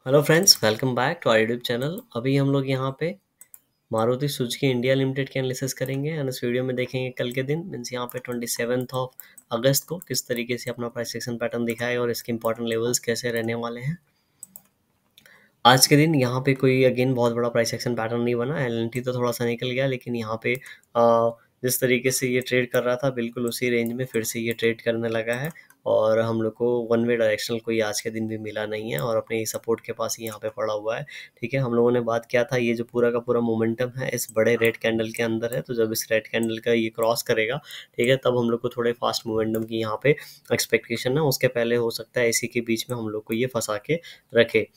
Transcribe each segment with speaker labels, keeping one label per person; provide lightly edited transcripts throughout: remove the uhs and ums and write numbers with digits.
Speaker 1: Hello friends, welcome back to our YouTube channel. अभी हम लोग यहाँ पे मारुति सुजुकी इंडिया लिमिटेड के एनालिसिस करेंगे एंड इस वीडियो में देखेंगे कल के दिन मीन्स यहाँ पे 27 ऑफ अगस्त को किस तरीके से अपना प्राइस एक्शन पैटर्न दिखाएगा और इसके इंपॉर्टेंट लेवल्स कैसे रहने वाले हैं। आज के दिन यहाँ पे कोई अगेन बहुत बड़ा प्राइस एक्शन पैटर्न नहीं बना। एलएनटी तो थोड़ा सा निकल गया, लेकिन यहाँ पे जिस तरीके से ये ट्रेड कर रहा था बिल्कुल उसी रेंज में फिर से ये ट्रेड करने लगा है और हम लोग को वन वे डायरेक्शनल कोई आज के दिन भी मिला नहीं है और अपने सपोर्ट के पास ही यहाँ पे पड़ा हुआ है। ठीक है, हम लोगों ने बात किया था ये जो पूरा का पूरा मोमेंटम है इस बड़े रेड कैंडल के अंदर है, तो जब इस रेड कैंडल का ये क्रॉस करेगा, ठीक है, तब हम लोग को थोड़े फास्ट मोमेंटम की यहाँ पे एक्सपेक्टेशन है। उसके पहले हो सकता है इसी के बीच में हम लोग को ये फंसा के रखे।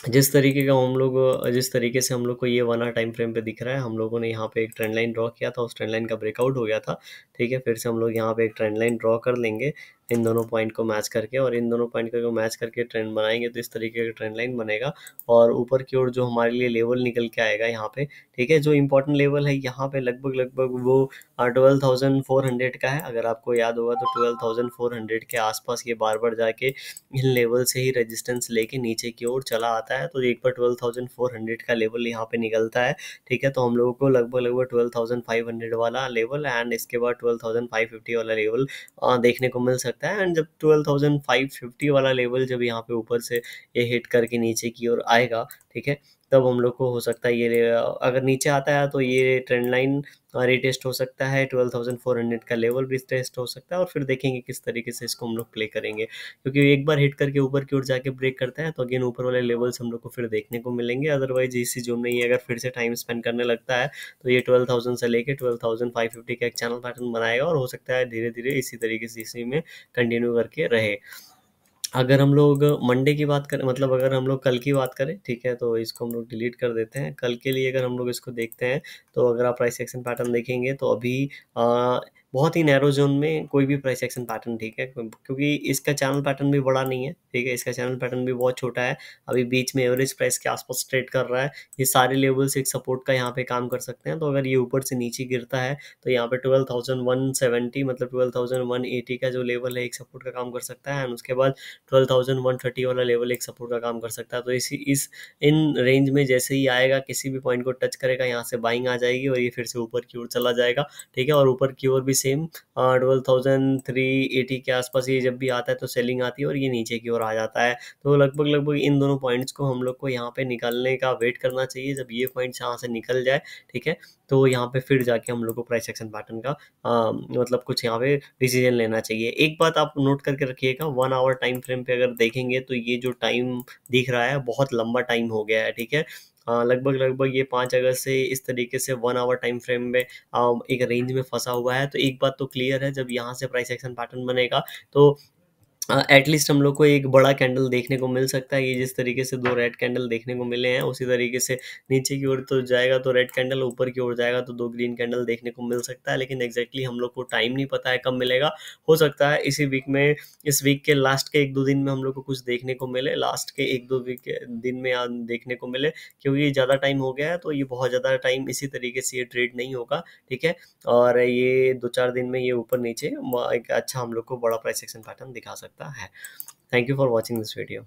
Speaker 1: जिस तरीके से हम लोग को ये 1 आवर टाइम फ्रेम पे दिख रहा है, हम लोगों ने यहाँ पे एक ट्रेंड लाइन ड्रॉ किया था, उस ट्रेंड लाइन का ब्रेकआउट हो गया था। ठीक है, फिर से हम लोग यहाँ पे एक ट्रेंड लाइन ड्रॉ कर लेंगे इन दोनों पॉइंट को मैच करके, और इन दोनों पॉइंट को मैच करके ट्रेंड बनाएंगे तो इस तरीके का ट्रेंड लाइन बनेगा और ऊपर की ओर जो हमारे लिए लेवल निकल के आएगा यहाँ पे, ठीक है, जो इंपॉर्टेंट लेवल है यहाँ पे लगभग लगभग वो 12,400 का है। अगर आपको याद होगा तो 12,400 के आसपास ये बार बार जाके इन लेवल से ही रेजिस्टेंस लेके नीचे की ओर चला आता है, तो एक बार 12,400 का लेवल यहाँ पे निकलता है। ठीक है, तो हम लोगों को लगभग लगभग 12,500 वाला लेवल एंड इसके बाद 12,550 वाला लेवल देखने को मिल सकता है। एंड जब 12,550 वाला लेवल जब यहाँ पे ऊपर से ये हिट करके नीचे की ओर आएगा, ठीक है, तब हम लोग को हो सकता है ये अगर नीचे आता है तो ये ट्रेंड लाइन रीटेस्ट हो सकता है, 12,400 का लेवल भी टेस्ट हो सकता है और फिर देखेंगे किस तरीके से इसको हम लोग प्ले करेंगे, क्योंकि एक बार हिट करके ऊपर की ओर जाके ब्रेक करता है तो अगेन ऊपर वाले लेवल्स हम लोग को फिर देखने को मिलेंगे। अदरवाइज इसी जोन में ये अगर फिर से टाइम स्पेंड करने लगता है तो ये 12,000 से लेके 12,550 का एक चैनल पैटर्न बनाएगा और हो सकता है धीरे धीरे इसी तरीके से इसी में कंटिन्यू करके रहे। अगर हम लोग मंडे की बात करें, मतलब अगर हम लोग कल की बात करें, ठीक है, तो इसको हम लोग डिलीट कर देते हैं। कल के लिए अगर हम लोग इसको देखते हैं तो अगर आप प्राइस एक्शन पैटर्न देखेंगे तो अभी बहुत ही नैरो जोन में कोई भी प्राइस एक्शन पैटर्न, ठीक है, क्योंकि इसका चैनल पैटर्न भी बड़ा नहीं है, ठीक है, इसका चैनल पैटर्न भी बहुत छोटा है। अभी बीच में एवरेज प्राइस के आसपास ट्रेड कर रहा है। ये सारे लेवल्स एक सपोर्ट का यहाँ पे काम कर सकते हैं, तो अगर ये ऊपर से नीचे गिरता है तो यहाँ पे 12,170 मतलब 12,180 का जो लेवल है एक सपोर्ट का काम कर सकता है एंड उसके बाद 12,130 वाला लेवल एक सपोर्ट का काम कर सकता है। तो इस इन रेंज में जैसे ही आएगा किसी भी पॉइंट को टच करेगा, यहाँ से बाइंग आ जाएगी और ये फिर से ऊपर की ओर चला जाएगा। ठीक है, और ऊपर की ओर भी सेम 12,380 के आसपास ये जब भी आता है तो सेलिंग आती है और ये नीचे की ओर आ जाता है। तो लगभग लगभग इन दोनों पॉइंट्स को हम लोग को यहाँ पे निकालने का वेट करना चाहिए। जब ये पॉइंट्स यहाँ से निकल जाए, ठीक है, तो यहाँ पे फिर जाके हम लोग को प्राइस एक्शन पैटर्न का मतलब कुछ यहाँ पे डिसीजन लेना चाहिए। एक बात आप नोट करके रखिएगा, 1 आवर टाइम फ्रेम पे अगर देखेंगे तो ये जो टाइम दिख रहा है बहुत लंबा टाइम हो गया है। ठीक है, लगभग लगभग ये 5 अगस्त से इस तरीके से 1 आवर टाइम फ्रेम में एक रेंज में फंसा हुआ है। तो एक बात तो क्लियर है, जब यहाँ से प्राइस एक्शन पैटर्न बनेगा तो एटलीस्ट हम लोग को एक बड़ा कैंडल देखने को मिल सकता है। ये जिस तरीके से 2 रेड कैंडल देखने को मिले हैं उसी तरीके से नीचे की ओर तो जाएगा तो रेड कैंडल, ऊपर की ओर जाएगा तो 2 ग्रीन कैंडल देखने को मिल सकता है। लेकिन एग्जैक्टली हम लोग को टाइम नहीं पता है कब मिलेगा। हो सकता है इसी वीक में, इस वीक के लास्ट के 1-2 दिन में हम लोग को कुछ देखने को मिले, लास्ट के 1-2 वीक के दिन में देखने को मिले, क्योंकि ज़्यादा टाइम हो गया है तो ये बहुत ज़्यादा टाइम इसी तरीके से ये ट्रेड नहीं होगा। ठीक है, और ये 2-4 दिन में ये ऊपर नीचे एक अच्छा हम लोग को बड़ा प्राइस एक्शन पैटर्न दिखा सकता है। Thank you for watching this video.